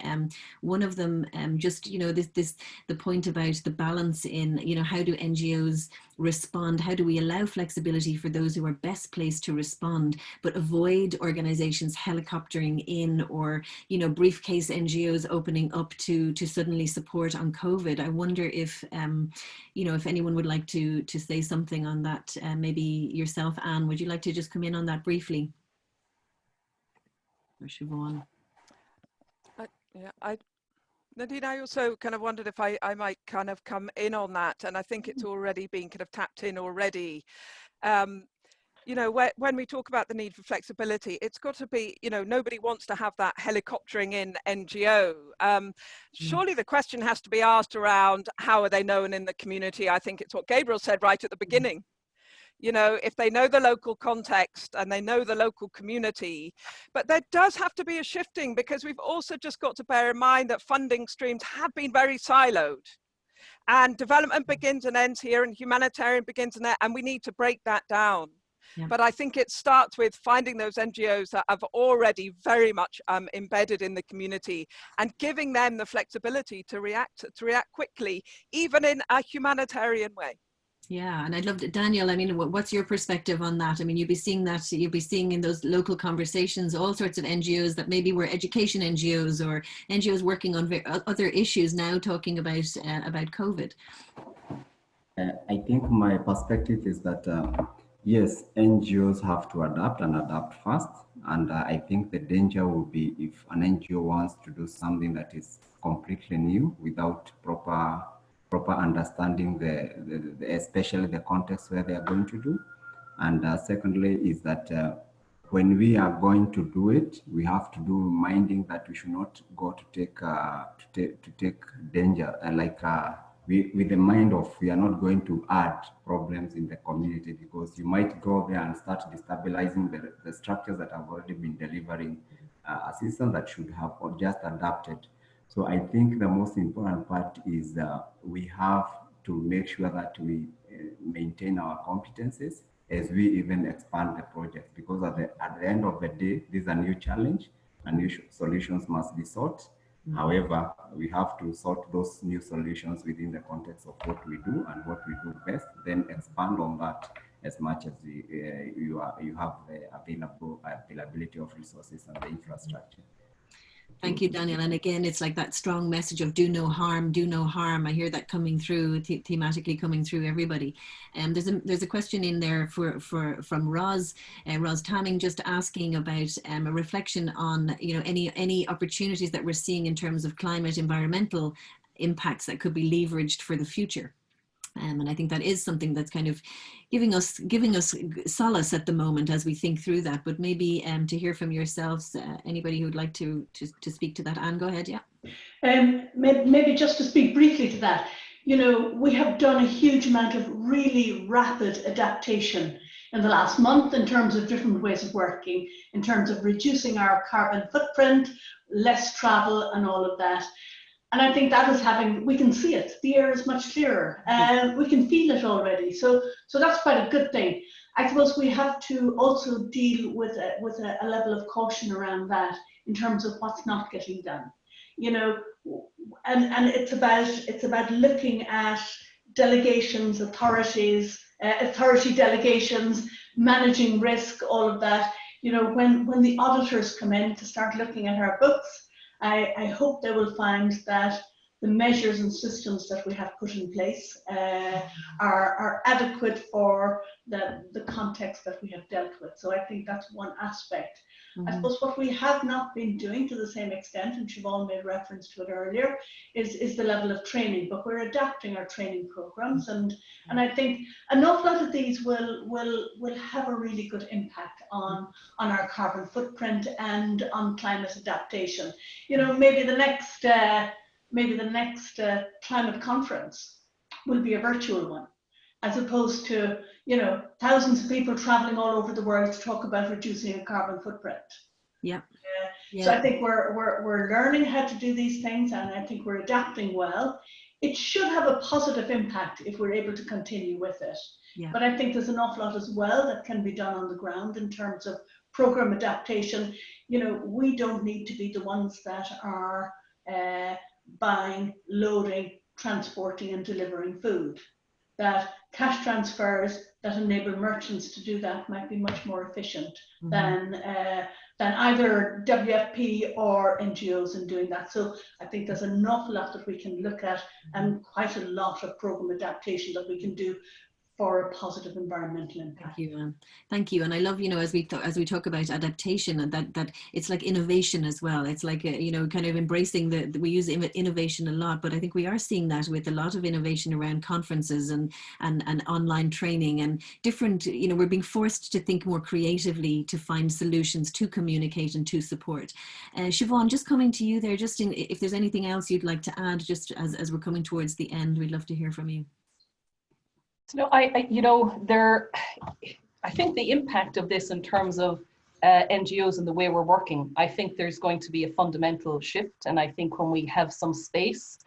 Speaker 2: One of them just, you know, the point about the balance in, you know, how do NGOs respond? How do we allow flexibility for those who are best placed to respond, but avoid organizations helicoptering in, or, you know, briefcase NGOs opening up to suddenly support on COVID? I wonder if, you know, if anyone would like to say something on that. Maybe yourself, Anne, would you like to just come in on that briefly? Or Siobhan?
Speaker 7: Nadine, I also kind of wondered if I might kind of come in on that, and I think it's already been kind of tapped in already. You know, when we talk about the need for flexibility, it's got to be, you know, nobody wants to have that helicoptering in NGO. Surely the question has to be asked around how are they known in the community? I think it's what Gabriel said right at the beginning. you know, if they know the local context and they know the local community. But there does have to be a shifting, because we've also just got to bear in mind that funding streams have been very siloed. And development begins and ends here, and humanitarian begins and ends, and we need to break that down. Yeah. But I think it starts with finding those NGOs that have already very much embedded in the community and giving them the flexibility to react quickly, even in a humanitarian way.
Speaker 2: Yeah, and I'd love to, Daniel, I mean, what's your perspective on that? I mean, you'd be seeing in those local conversations, all sorts of NGOs that maybe were education NGOs or NGOs working on other issues now talking about COVID.
Speaker 5: I think my perspective is that, yes, NGOs have to adapt and adapt fast. And I think the danger will be if an NGO wants to do something that is completely new without proper understanding especially the context where they are going to do. And secondly is that when we are going to do it, we have to do minding that we should not go to take danger with the mind of we are not going to add problems in the community, because you might go there and start destabilizing the structures that have already been delivering assistance that should have just adapted. So I think the most important part is we have to make sure that we maintain our competencies as we even expand the project, because at the end of the day, this is a new challenge and new solutions must be sought. Mm-hmm. However, we have to sort those new solutions within the context of what we do and what we do best, then expand on that as much as you have the availability of resources and the infrastructure.
Speaker 2: Thank you, Daniel. And again, it's like that strong message of do no harm, do no harm. I hear that coming through, thematically coming through everybody. There's a question in there from Roz Tamming, just asking about a reflection on, you know, any opportunities that we're seeing in terms of climate, environmental impacts that could be leveraged for the future. And I think that is something that's kind of giving us solace at the moment as we think through that. But maybe to hear from yourselves, anybody who would like to speak to that. Anne, go ahead. Yeah.
Speaker 6: Maybe just to speak briefly to that. You know, we have done a huge amount of really rapid adaptation in the last month in terms of different ways of working, in terms of reducing our carbon footprint, less travel, and all of that. And I think that is we can see it. The air is much clearer, and we can feel it already. So that's quite a good thing. I suppose we have to also deal with a level of caution around that in terms of what's not getting done. You know, and it's about looking at delegations, authority delegations, managing risk, all of that. You know, when the auditors come in to start looking at our books, I hope they will find that the measures and systems that we have put in place are adequate for the context that we have dealt with. So I think that's one aspect. Mm-hmm. I suppose what we have not been doing to the same extent, and Siobhan made reference to it earlier, is the level of training, but we're adapting our training programs, and I think an awful lot of these will have a really good impact on our carbon footprint and on climate adaptation. You know, maybe the next climate conference will be a virtual one, as opposed to, you know, thousands of people traveling all over the world to talk about reducing a carbon footprint. Yeah. So I think we're learning how to do these things, and I think we're adapting well. It should have a positive impact if we're able to continue with it. Yeah. But I think there's an awful lot as well that can be done on the ground in terms of program adaptation. You know, we don't need to be the ones that are buying, loading, transporting and delivering food. That cash transfers that enable merchants to do that might be much more efficient than either WFP or NGOs in doing that. So I think there's an awful lot that we can look at, and quite a lot of program adaptation that we can do for a positive environmental impact.
Speaker 2: Thank you, Anne. Thank you. And I love, you know, as we talk about adaptation, and that it's like innovation as well. It's like, you know, kind of embracing we use innovation a lot, but I think we are seeing that with a lot of innovation around conferences and online training and different, you know, we're being forced to think more creatively to find solutions, to communicate and to support. Siobhan, just coming to you there, just if there's anything else you'd like to add, just as we're coming towards the end, we'd love to hear from you.
Speaker 8: So I think the impact of this in terms of NGOs and the way we're working, I think there's going to be a fundamental shift. And I think when we have some space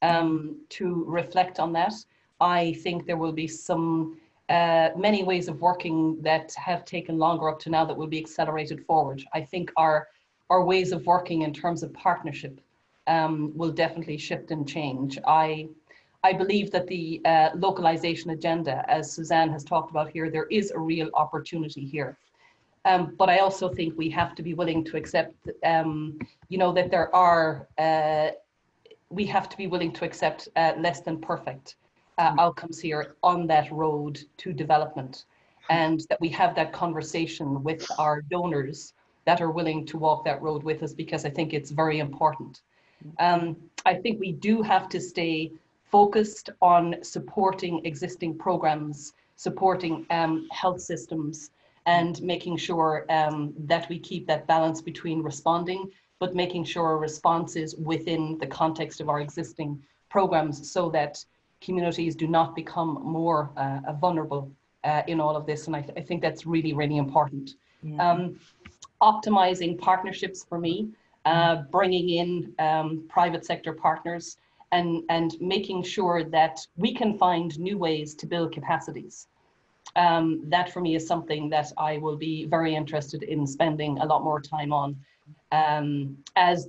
Speaker 8: to reflect on that, I think there will be some many ways of working that have taken longer up to now that will be accelerated forward. I think our ways of working in terms of partnership will definitely shift and change. I believe that the localization agenda, as Suzanne has talked about here, there is a real opportunity here. But I also think we have to be willing to accept, that there are, we have to be willing to accept less than perfect outcomes here on that road to development. And that we have that conversation with our donors that are willing to walk that road with us, because I think it's very important. I think we do have to stay focused on supporting existing programs, supporting health systems, and making sure that we keep that balance between responding, but making sure our response is within the context of our existing programs, so that communities do not become more vulnerable in all of this. And I think that's really, really important. Yeah. Optimizing partnerships for me, bringing in private sector partners, and making sure that we can find new ways to build capacities. That for me is something that I will be very interested in spending a lot more time on as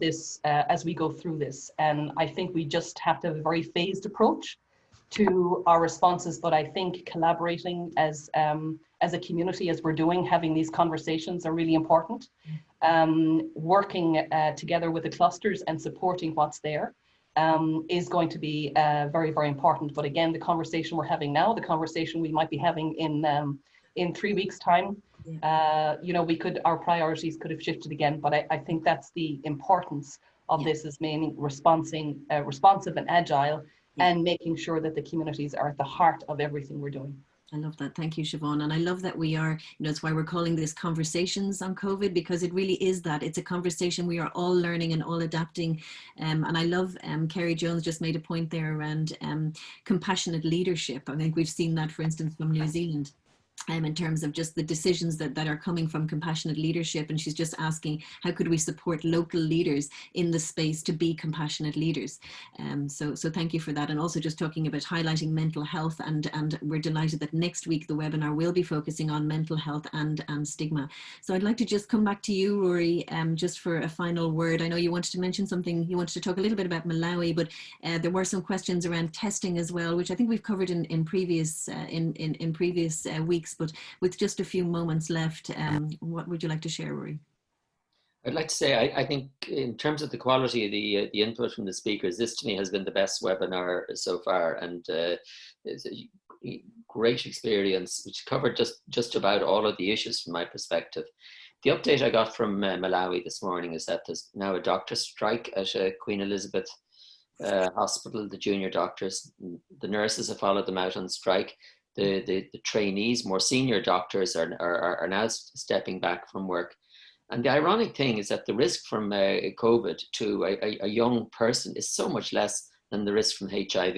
Speaker 8: we go through this. And I think we just have to have a very phased approach to our responses, but I think collaborating as a community, as we're doing, having these conversations are really important. Working together with the clusters and supporting what's there is going to be very, very important. But again, the conversation we're having now, the conversation we might be having in 3 weeks' time, our priorities could have shifted again. But I think that's the importance of this, is meaning responsive and agile, and making sure that the communities are at the heart of everything we're doing.
Speaker 2: I love that. Thank you, Siobhan. And I love that we are, it's why we're calling this Conversations on COVID, because it really is that. It's a conversation. We are all learning and all adapting. And I love, Kerry Jones just made a point there around compassionate leadership. I think we've seen that, for instance, from New Zealand. In terms of just the decisions that are coming from compassionate leadership. And she's just asking, how could we support local leaders in the space to be compassionate leaders? So thank you for that. And also just talking about highlighting mental health. And we're delighted that next week the webinar will be focusing on mental health and stigma. So I'd like to just come back to you, Rory, just for a final word. I know you wanted to mention something, you wanted to talk a little bit about Malawi, but there were some questions around testing as well, which I think we've covered in previous weeks. But with just a few moments left, what would you like to share, Rory?
Speaker 3: I'd like to say, I think in terms of the quality of the input from the speakers, this to me has been the best webinar so far, and it's a great experience, which covered just about all of the issues from my perspective. The update I got from Malawi this morning is that there's now a doctor strike at Queen Elizabeth Hospital, the junior doctors. The nurses have followed them out on strike. The trainees, more senior doctors, are now stepping back from work. And the ironic thing is that the risk from COVID to a young person is so much less than the risk from HIV.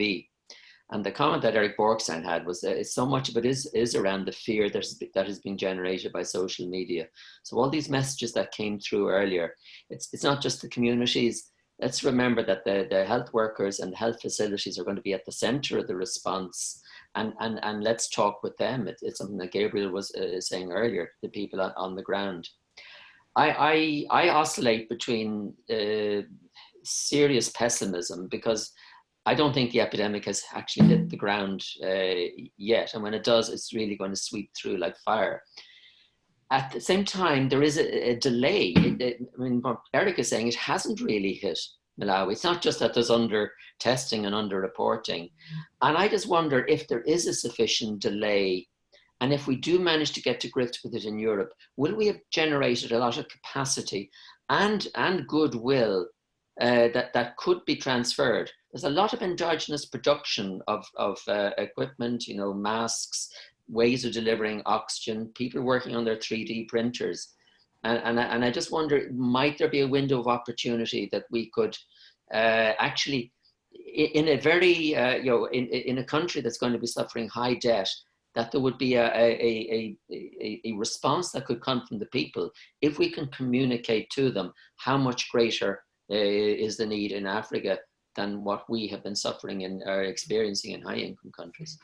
Speaker 3: And the comment that Eric Borkstein had was that so much of it is around the fear that has been generated by social media. So all these messages that came through earlier, it's not just the communities. Let's remember that the health workers and health facilities are going to be at the center of the response. And let's talk with them. It's something that Gabriel was saying earlier, the people on the ground. I oscillate between serious pessimism, because I don't think the epidemic has actually hit the ground yet. And when it does, it's really going to sweep through like fire. At the same time, there is a delay. What Eric is saying, it hasn't really hit Malawi. It's not just that there's under testing and under reporting. And I just wonder if there is a sufficient delay, and if we do manage to get to grips with it in Europe, will we have generated a lot of capacity and goodwill that could be transferred? There's a lot of endogenous production of equipment, masks, ways of delivering oxygen, people working on their 3D printers. And I just wonder, might there be a window of opportunity that we could actually in a very, in a country that's going to be suffering high debt, that there would be a response that could come from the people if we can communicate to them how much greater is the need in Africa than what we have been suffering and are experiencing in high-income countries.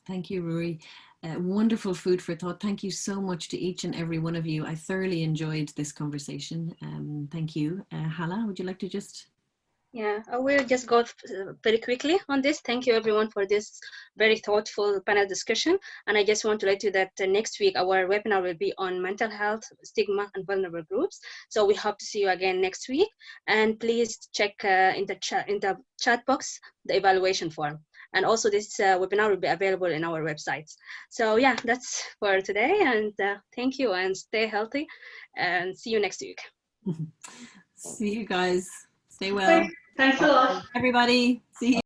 Speaker 2: Thank you, Rory. Wonderful food for thought. Thank you so much to each and every one of you. I thoroughly enjoyed this conversation. Thank you. Hala, would you like to just...
Speaker 1: Yeah, I will just go very quickly on this. Thank you everyone for this very thoughtful panel discussion. And I just want to let you that next week our webinar will be on mental health, stigma, and vulnerable groups. So we hope to see you again next week. And please check in the chat box the evaluation form. And also this webinar will be available in our websites. So yeah, that's for today. And thank you and stay healthy and see you next week.
Speaker 2: See you guys. Stay well.
Speaker 6: Thanks a lot.
Speaker 2: Everybody. See you.